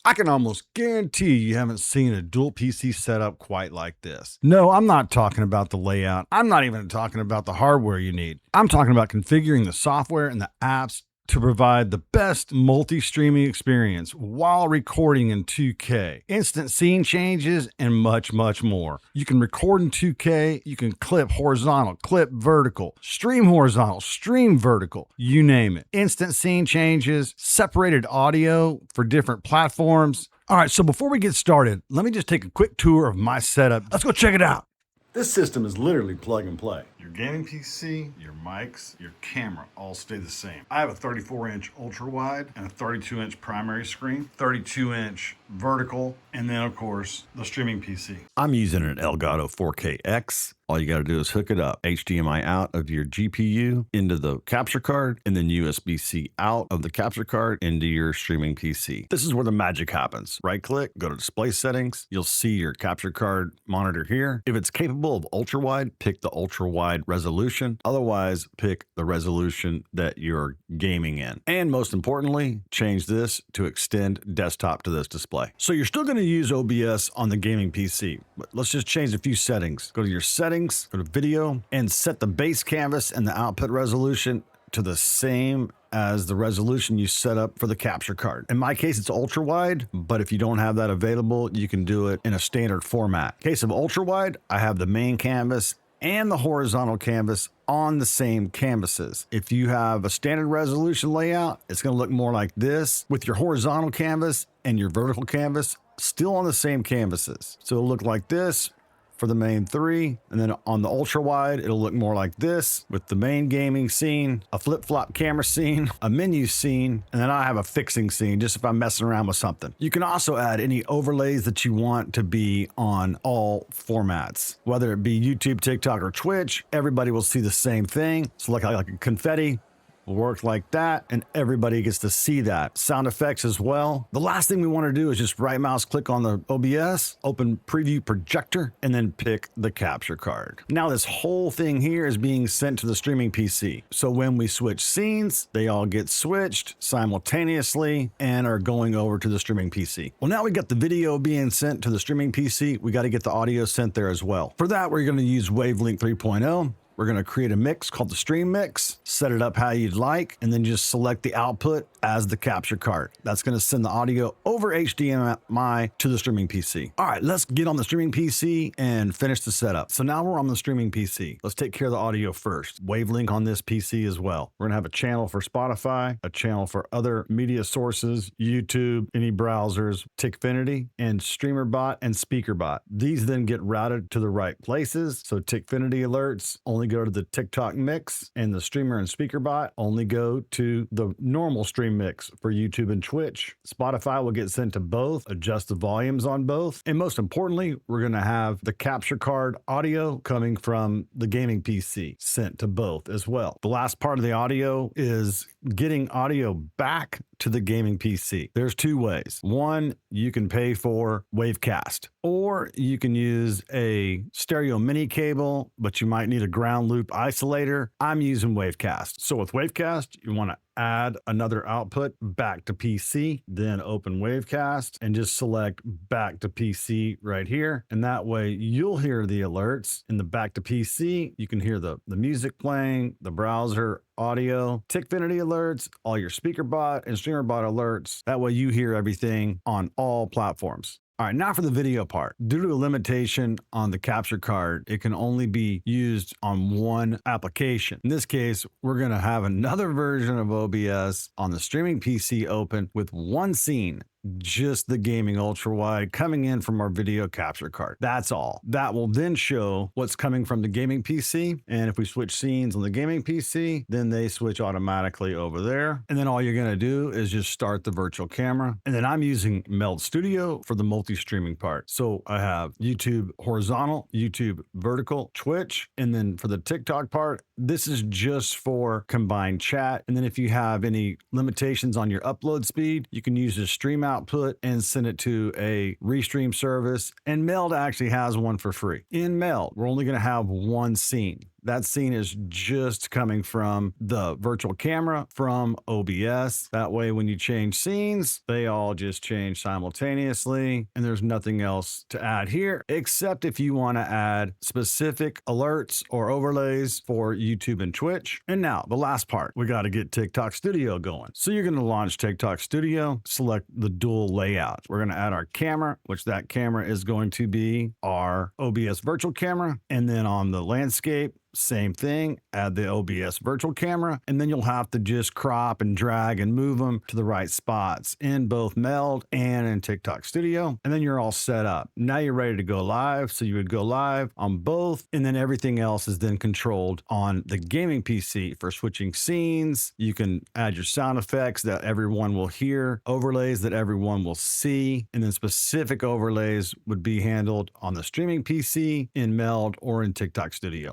I can almost guarantee you haven't seen a dual PC setup quite like this. No, I'm not talking about the layout. I'm not even talking about the hardware you need. I'm talking about configuring the software and the apps to provide the best multi-streaming experience while recording in 2K, instant scene changes, and much, much more. You can record in 2K, you can clip horizontal, clip vertical, stream horizontal, stream vertical, you name it. Instant scene changes, separated audio for different platforms. All right, so before we get started, let me just take a quick tour of my setup. Let's go check it out. This system is literally plug and play. Your gaming PC, your mics, your camera all stay the same. I have a 34-inch ultra wide and a 32-inch primary screen, 32-inch vertical, and then of course the streaming PC. I'm using an Elgato 4KX. All you got to do is hook it up, HDMI out of your GPU into the capture card, and then USB-C out of the capture card into your streaming PC. This is where the magic happens. Right click, go to display settings. You'll see your capture card monitor here. If it's capable of ultra wide, pick the ultra wide resolution. Otherwise, pick the resolution that you're gaming in. And most importantly, change this to extend desktop to this display. So you're still going to use OBS on the gaming PC, but let's just change a few settings. Go to your settings, go to video, and set the base canvas and the output resolution to the same as the resolution you set up for the capture card. In my case, it's ultra wide, but if you don't have that available, you can do it in a standard format. In case of ultra wide, I have the main canvas and the horizontal canvas on the same canvases. If you have a standard resolution layout, it's going to look more like this with your horizontal canvas and your vertical canvas still on the same canvases. So it'll look like this for the main three, and then on the ultra wide it'll look more like this with the main gaming scene, a flip-flop camera scene, a menu scene, and then I have a fixing scene just if I'm messing around with something. You can also add any overlays that you want to be on all formats, whether it be YouTube, TikTok, or Twitch. Everybody will see the same thing. So like a confetti will work like that, and everybody gets to see that. Sound effects as well. The last thing we want to do is just right mouse click on the OBS, open preview projector, and then pick the capture card. Now this whole thing here is being sent to the streaming PC. So when we switch scenes, they all get switched simultaneously and are going over to the streaming PC. Well, now we got the video being sent to the streaming PC. We got to get the audio sent there as well. For that, we're going to use Wavelink 3.0. We're going to create a mix called the stream mix, set it up how you'd like, and then just select the output as the capture card. That's going to send the audio over HDMI to the streaming PC. All right, let's get on the streaming PC and finish the setup. So now we're on the streaming PC. Let's take care of the audio first. Wavelink on this PC as well. We're going to have a channel for Spotify, a channel for other media sources, YouTube, any browsers, Tickfinity, and StreamerBot and SpeakerBot. These then get routed to the right places. So Tickfinity alerts only go to the TikTok mix, and the streamer and SpeakerBot only go to the normal stream mix for YouTube and Twitch. Spotify will get sent to both, adjust the volumes on both, and most importantly, we're going to have the capture card audio coming from the gaming PC sent to both as well. The last part of the audio is getting audio back to the gaming PC. There's two ways. One, you can pay for Wavecast, or you can use a stereo mini cable, but you might need a ground loop isolator. I'm using Wavecast. So with Wavecast, you want to add another output back to PC, then open Wavecast and just select back to PC right here. And that way you'll hear the alerts in the back to PC. You can hear the music playing, the browser audio, Tickfinity alerts, all your SpeakerBot and StreamerBot alerts. That way you hear everything on all platforms. All right, now for the video part. Due to a limitation on the capture card, it can only be used on one application. In this case, we're going to have another version of OBS on the streaming PC open with one scene, just the gaming ultra wide coming in from our video capture card. That's all. That will then show what's coming from the gaming PC. And if we switch scenes on the gaming PC, then they switch automatically over there. And then all you're going to do is just start the virtual camera. And then I'm using Meld Studio for the multi-streaming part. So I have YouTube horizontal, YouTube vertical, Twitch. And then for the TikTok part, this is just for combined chat. And then if you have any limitations on your upload speed, you can use the stream output and send it to a restream service. And Meld actually has one for free. In Meld, we're only going to have one scene. That scene is just coming from the virtual camera from OBS. That way, when you change scenes, they all just change simultaneously, and there's nothing else to add here, except if you want to add specific alerts or overlays for YouTube and Twitch. And now the last part, we got to get TikTok Studio going. So you're going to launch TikTok Studio, select the dual layout. We're going to add our camera, which that camera is going to be our OBS virtual camera. And then on the landscape, same thing, add the OBS virtual camera, and then you'll have to just crop and drag and move them to the right spots in both Meld and in TikTok Studio. And then you're all set up. Now you're ready to go live. So you would go live on both, and then everything else is then controlled on the gaming PC for switching scenes. You can add your sound effects that everyone will hear, overlays that everyone will see, and then specific overlays would be handled on the streaming PC, in Meld, or in TikTok Studio.